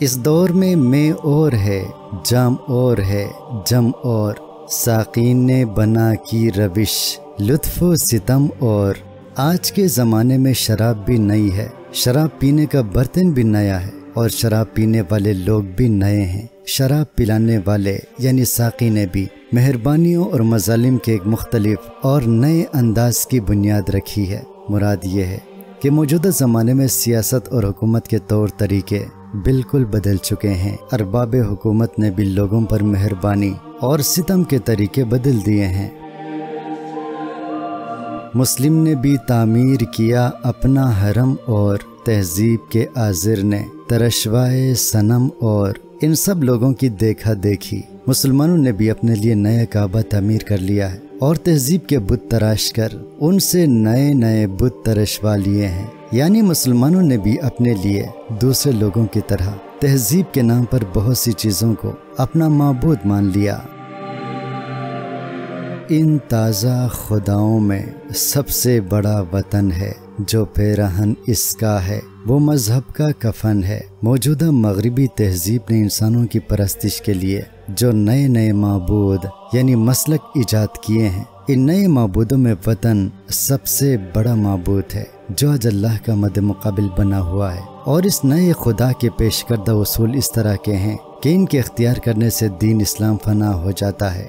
اس دور میں اور ہے، جام اور ہے، جم اور، ساقین نے بنا کی روش، لطف و ستم اور۔ آج کے زمانے میں شراب بھی نئی ہے، شراب پینے کا برتن بھی نیا ہے، اور شراب پینے والے لوگ بھی نئے ہیں۔ شراب پلانے والے یعنی ساقی نے بھی مہربانیوں اور مظالم کے ایک مختلف اور نئے انداز کی بنیاد رکھی ہے۔ مراد یہ ہے کہ موجودہ زمانے میں سیاست اور حکومت کے طور طریقے بالکل بدل چکے ہیں۔ ارباب حکومت نے بھی لوگوں پر مہربانی اور ستم کے طریقے بدل دیے ہیں۔ مسلم نے بھی تعمیر کیا اپنا حرم، اور تہذیب کے آذر نے ترشوائے صنم، اور ان سب لوگوں کی دیکھا دیکھی مسلمانوں نے بھی اپنے لیے نیا کعبہ تعمیر کر لیا ہے، اور تہذیب کے بت تراش کر ان سے نئے نئے بت ترشوا لیے ہیں۔ یعنی مسلمانوں نے بھی اپنے لیے دوسرے لوگوں کی طرح تہذیب کے نام پر بہت سی چیزوں کو اپنا معبود مان لیا۔ ان تازہ خداؤں میں سب سے بڑا وطن ہے، جو پیرہن اس کا ہے وہ مذہب کا کفن ہے۔ موجودہ مغربی تہذیب نے انسانوں کی پرستش کے لیے جو نئے نئے معبود یعنی مسلک ایجاد کیے ہیں، ان نئے معبودوں میں وطن سب سے بڑا معبود ہے، جو آج اللہ کا مد مقابل بنا ہوا ہے۔ اور اس نئے خدا کے پیش کردہ اصول اس طرح کے ہیں کہ ان کے اختیار کرنے سے دین اسلام فنا ہو جاتا ہے۔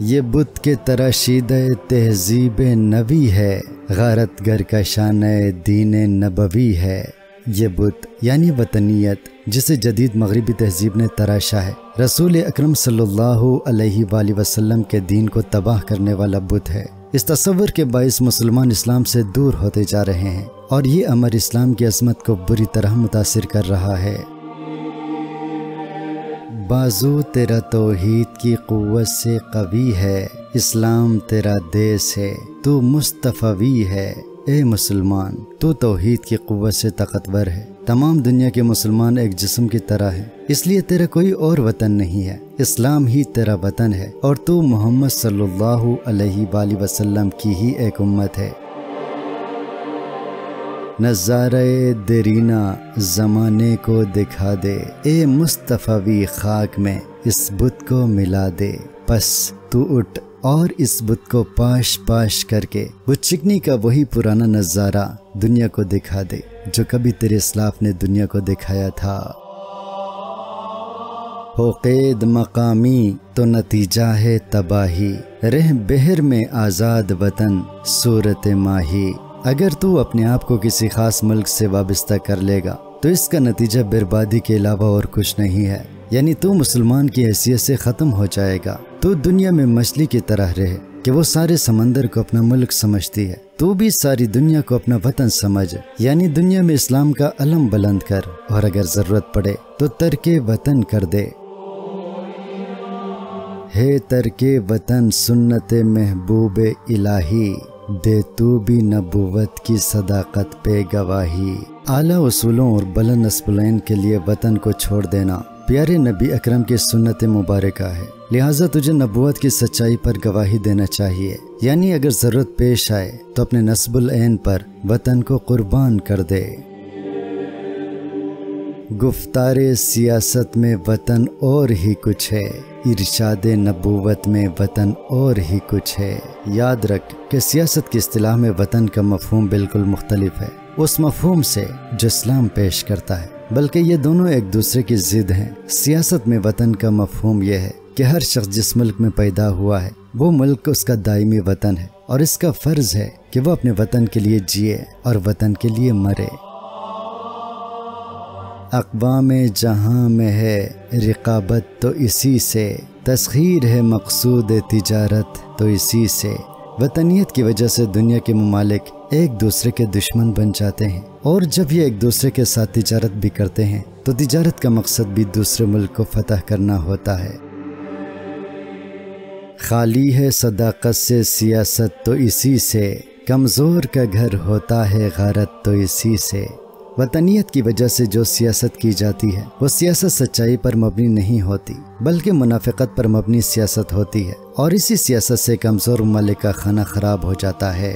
یہ بت کے تراشیدہ تہذیب نبی ہے، غارت گر کا شان دین نبوی ہے۔ یہ بت یعنی وطنیت جسے جدید مغربی تہذیب نے تراشا ہے، رسول اکرم صلی اللہ علیہ وآلہ وسلم کے دین کو تباہ کرنے والا بت ہے۔ اس تصور کے باعث مسلمان اسلام سے دور ہوتے جا رہے ہیں، اور یہ امر اسلام کی عظمت کو بری طرح متاثر کر رہا ہے۔ بازو تیرا توحید کی قوت سے قوی ہے، اسلام تیرا دیس ہے، تو مصطفی ہے۔ اے مسلمان، تو توحید کی قوت سے طاقتور ہے۔ تمام دنیا کے مسلمان ایک جسم کی طرح ہیں، اس لیے تیرا کوئی اور وطن نہیں ہے، اسلام ہی تیرا وطن ہے، اور تو محمد صلی اللہ علیہ وآلہ وسلم کی ہی ایک امت ہے۔ نظارہ دیرینہ زمانے کو دکھا دے، اے مصطفی خاک میں اس بت کو ملا دے۔ پس تو اٹھ اور اس بت کو پاش پاش کر کے بت شکنی کا وہی پرانا نظارہ دنیا کو دکھا دے جو کبھی تیرے اسلاف نے دنیا کو دکھایا تھا۔ ہو قید مقامی تو نتیجہ ہے تباہی، رہ بہر میں آزاد وطن صورت ماہی۔ اگر تو اپنے آپ کو کسی خاص ملک سے وابستہ کر لے گا تو اس کا نتیجہ بربادی کے علاوہ اور کچھ نہیں ہے، یعنی تو مسلمان کی حیثیت سے ختم ہو جائے گا۔ تو دنیا میں مچھلی کی طرح رہے کہ وہ سارے سمندر کو اپنا ملک سمجھتی ہے، تو بھی ساری دنیا کو اپنا وطن سمجھ، یعنی دنیا میں اسلام کا علم بلند کر، اور اگر ضرورت پڑے تو ترک وطن کر دے۔ ہے ترک وطن سنت محبوب الہی، دے تو بھی نبوت کی صداقت پہ گواہی۔ اعلیٰ اصولوں اور بلند نسبین کے لیے وطن کو چھوڑ دینا پیارے نبی اکرم کی سنت مبارکہ ہے، لہٰذا تجھے نبوت کی سچائی پر گواہی دینا چاہیے، یعنی اگر ضرورت پیش آئے تو اپنے نسب العین پر وطن کو قربان کر دے۔ گفتار سیاست میں وطن اور ہی کچھ ہے، ارشاد نبوت میں وطن اور ہی کچھ ہے۔ یاد رکھ کہ سیاست کی اصطلاح میں وطن کا مفہوم بالکل مختلف ہے اس مفہوم سے جو اسلام پیش کرتا ہے، بلکہ یہ دونوں ایک دوسرے کی ضد ہیں۔ سیاست میں وطن کا مفہوم یہ ہے کہ ہر شخص جس ملک میں پیدا ہوا ہے وہ ملک اس کا دائمی وطن ہے، اور اس کا فرض ہے کہ وہ اپنے وطن کے لیے جیے اور وطن کے لیے مرے۔ اقوام جہاں میں ہے رقابت تو اسی سے، تسخیر ہے مقصود تجارت تو اسی سے۔ وطنیت کی وجہ سے دنیا کے ممالک ایک دوسرے کے دشمن بن جاتے ہیں، اور جب یہ ایک دوسرے کے ساتھ تجارت بھی کرتے ہیں تو تجارت کا مقصد بھی دوسرے ملک کو فتح کرنا ہوتا ہے۔ خالی ہے صداقت سے سیاست تو اسی سے، کمزور کا گھر ہوتا ہے غارت تو اسی سے۔ وطنیت کی وجہ سے جو سیاست کی جاتی ہے وہ سیاست سچائی پر مبنی نہیں ہوتی بلکہ منافقت پر مبنی سیاست ہوتی ہے، اور اسی سیاست سے کمزور ممالک کا کھانا خراب ہو جاتا ہے۔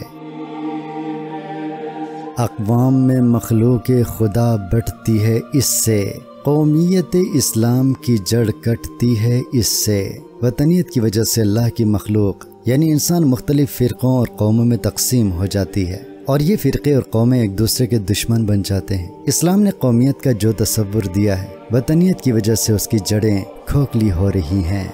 اقوام میں مخلوق خدا بٹتی ہے اس سے، قومیت اسلام کی جڑ کٹتی ہے اس سے۔ وطنیت کی وجہ سے اللہ کی مخلوق یعنی انسان مختلف فرقوں اور قوموں میں تقسیم ہو جاتی ہے، اور یہ فرقے اور قومیں ایک دوسرے کے دشمن بن جاتے ہیں۔ اسلام نے قومیت کا جو تصور دیا ہے، وطنیت کی وجہ سے اس کی جڑیں کھوکھلی ہو رہی ہیں۔